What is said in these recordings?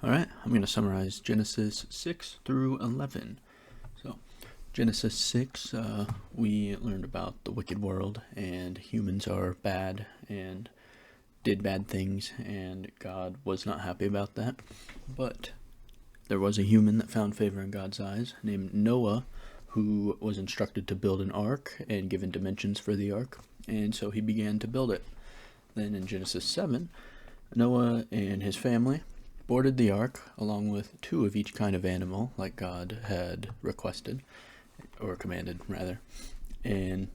All right, I'm going to summarize Genesis 6 through 11. So, Genesis 6, we learned about the wicked world, and humans are bad and did bad things, and God was not happy about that. But there was a human that found favor in God's eyes named Noah, who was instructed to build an ark and given dimensions for the ark, and so he began to build it. Then in Genesis 7, Noah and his family boarded the ark along with two of each kind of animal, like God had requested, or commanded, rather. And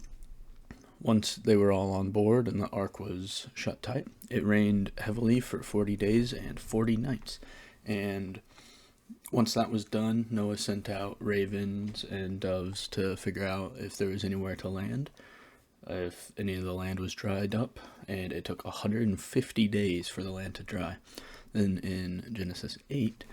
once they were all on board and the ark was shut tight, it rained heavily for 40 days and 40 nights. And once that was done, Noah sent out ravens and doves to figure out if there was anywhere to land, if any of the land was dried up, and it took 150 days for the land to dry. Then in Genesis 8,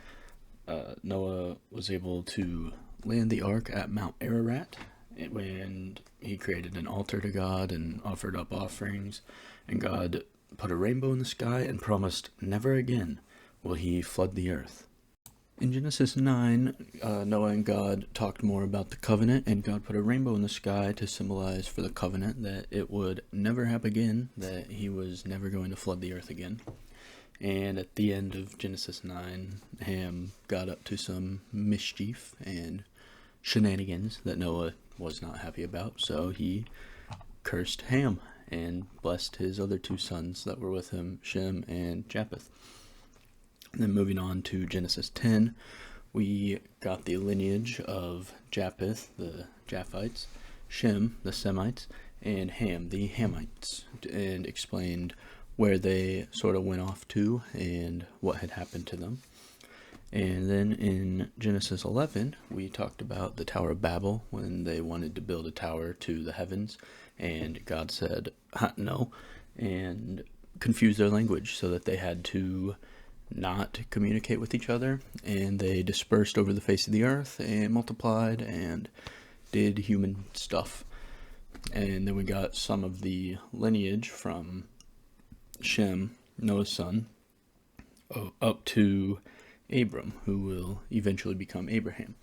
Noah was able to land the ark at Mount Ararat, and he created an altar to God and offered up offerings, and God put a rainbow in the sky and promised never again will he flood the earth. In Genesis 9, Noah and God talked more about the covenant, and God put a rainbow in the sky to symbolize for the covenant that it would never happen again, that he was never going to flood the earth again. And at the end of Genesis 9, Ham got up to some mischief and shenanigans that Noah was not happy about, so he cursed Ham and blessed his other two sons that were with him, Shem and Japheth. And then moving on to Genesis 10, we got the lineage of Japheth, the Japhites, Shem, the Semites, and Ham, the Hamites, and explained where they sort of went off to and what had happened to them. And then in Genesis 11, we talked about the Tower of Babel when they wanted to build a tower to the heavens, and God said, no, and confused their language so that they had to not communicate with each other, and they dispersed over the face of the earth and multiplied and did human stuff. And then we got some of the lineage from Shem, Noah's son, up to Abram, who will eventually become Abraham.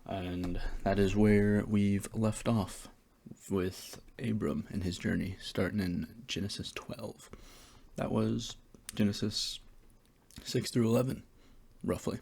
And that is where we've left off with Abram and his journey, starting in Genesis 12. That was Genesis 6 through 11, roughly.